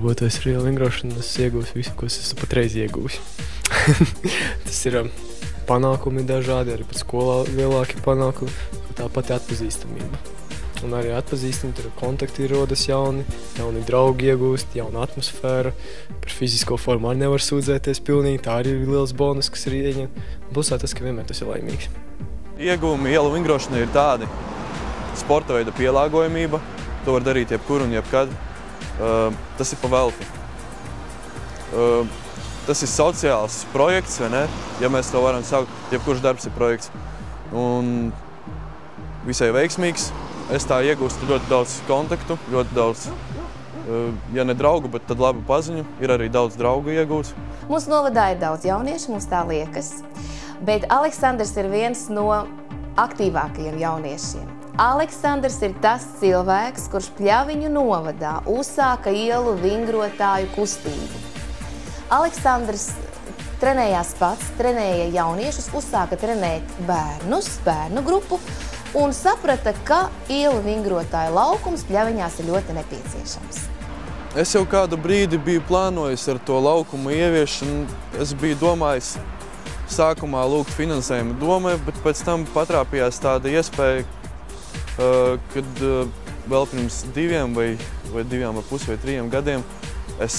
nodarbotos ar ielu vingrošanu, es iegūstu visu, ko es esmu patreiz iegūs. Tas ir panākumi dažādi, arī pat skolā lielāki panākumi, tāpat atpazīstamība. Un arī atpazīstami, tur kontakti rodas jauni draugi iegūst, jauna atmosfēra. Par fizisko formu arī nevar sūdzēties pilnīgi, tā arī ir liels bonus, kas ir ieņem. Plusā tas, ka vienmēr tas ir laimīgs. Iegūmi ielu vingrošanai ir tādi: sporta veida pielāgojamība, to var darīt jebkur un jebkad. Tas ir pa velti. Tas ir sociāls projekts, vai ne? Ja mēs to varam saukt, jebkurš darbs ir projekts. Un visai veiksmīgs. Es tā iegūstu ļoti daudz kontaktu, ļoti daudz, ja ne draugu, bet tad labu paziņu. Ir arī daudz draugu iegūts. Mūsu novadā ir daudz jauniešu, mums tā liekas, bet Aleksandrs ir viens no aktīvākajiem jauniešiem. Aleksandrs ir tas cilvēks, kurš Pļaviņu novadā uzsāka ielu vingrotāju kustību. Aleksandrs trenējās pats, trenēja jauniešus, uzsāka trenēt bērnus, bērnu grupu, un saprata, ka ielu vingrotāju laukums Pļaviņās ir ļoti nepieciešams. Es jau kādu brīdi biju plānojis ar to laukumu ieviešanu. Es biju domājis sākumā lūgt finansējumu domai, bet pēc tam patrāpījās tāda iespēja, kad vēl pirms 2 vai 2,5 vai 3 gadiem es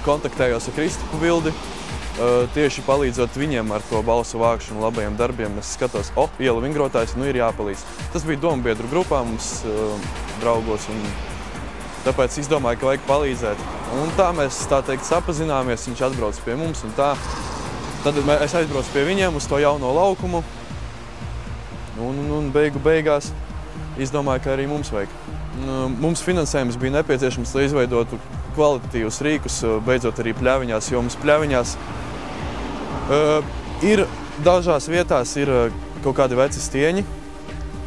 kontaktējos ar Kristupu Vildi, tieši palīdzot viņiem ar to balsu vākšanu labajiem darbiem. Es skatos, ielu vingrotājs, ir jāpalīdz. Tas bija dombiedru grupā mums draugos, un tāpēc izdomāju, ka vajag palīdzēt. Un tā mēs, tā teikt, sapazināmies, viņš atbrauc pie mums, un tā. Tad es aizbraucu pie viņiem uz to jauno laukumu, un beigās izdomāju, ka arī mums vajag. Mums finansējums bija nepieciešams, lai izveidotu kvalitatīvus rīkus, beidzot arī Pļaviņās, jo mums Pļaviņās ir dažās vietās ir kaut kādi veci stieņi,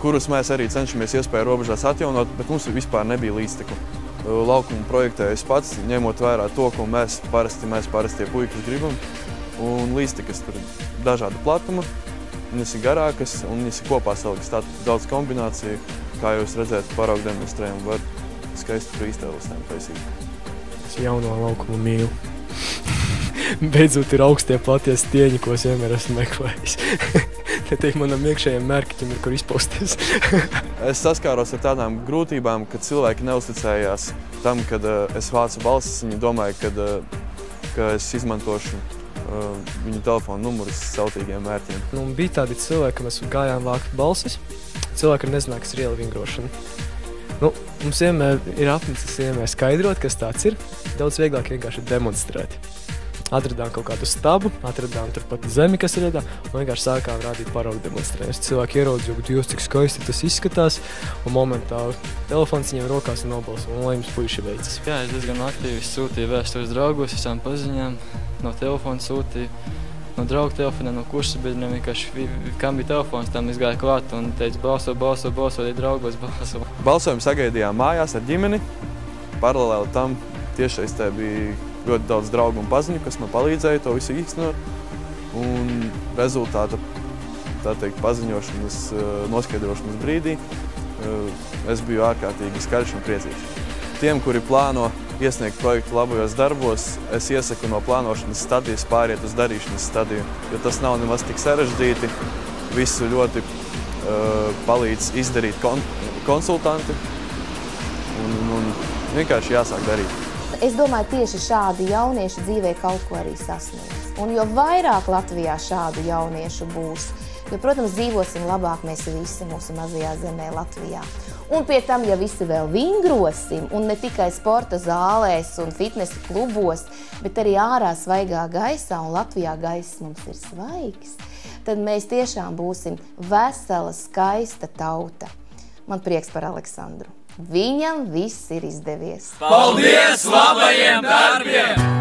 kurus mēs arī cenšamies iespēju robežās atjaunot, bet mums vispār nebija līdzteku. Laukumu projektēju es pats, ņemot vērā to, ko mēs parastie puikas gribam, un līdztekas tur dažāda platuma, viņas ir garākas, un viņas ir kopā salikas. Tā daudz kombināciju, kā jūs redzēt, paraugu demonstrējumu var skaisti frīstēlistēm taisīt. Es jauno laukumu mīlu. Beidzot ir augstie platie stieņi, ko es vienmēr esmu meklējis. Te manam iekšējiem mērķim ir, kur izpausties. Es saskāros ar tādām grūtībām, kad cilvēki neuzticējās tam, kad es vācu balsis. Viņi domāja, ka es izmantošu viņu telefonu numurus sautīgiem mērķiem. Bija tādi cilvēki, ka mēs gājām vākt balsis. Cilvēki nezināja, kas ir ielu vingrošana. Mums vienmēr ir apnicis skaidrot, kas tāds ir. Daudz vieglāk vienkārši demonstrēt. Atradām kaut kādu stabu, atradām turpat zemi, kas ir ietā, un vienkārši sākām rādīt paraugu demonstrējumus. Cilvēki ieraudzīja, ka Dievs, cik skaisti tas izskatās, un momentāli telefons viņiem rokās un nobalso, un lai jums puiši veicas. Jā, es diezgan aktīvi sūtīju vēstules draugos, visām paziņām, no telefona sūtīju, no draugu telefoniem, no kursa biedriem, vienkārši, kam bija telefons, tam es gāju klāt un teicu, balso, arī draugos balso. Balsojumu sagaidījām mājās ar ģimeni, paralēli tam tiešais te bija ļoti daudz draugu un paziņu, kas man palīdzēja to visu īstenot. Un rezultāta, tā teikt, paziņošanas, noskaidrošanas brīdī es biju ārkārtīgi skaļš un priecīgs. Tiem, kuri plāno iesniegt projektu labajos darbos, es iesaku no plānošanas stadijas pāriet uz darīšanas stadiju, jo tas nav nemaz tik sarežģīti. Visu ļoti palīdz izdarīt konsultanti un vienkārši jāsāk darīt. Es domāju, tieši šādi jaunieši dzīvē kaut ko arī sasniegs. Un jo vairāk Latvijā šādu jauniešu būs, jo, protams, dzīvosim labāk mēs visi mūsu mazajā zemē Latvijā. Un pie tam, ja visi vēl vingrosim, un ne tikai sporta zālēs un fitnesa klubos, bet arī ārā svaigā gaisā, un Latvijā gaiss mums ir svaigs, tad mēs tiešām būsim vesela, skaista tauta. Man prieks par Aleksandru. Viņam viss ir izdevies. Paldies labajiem darbiem!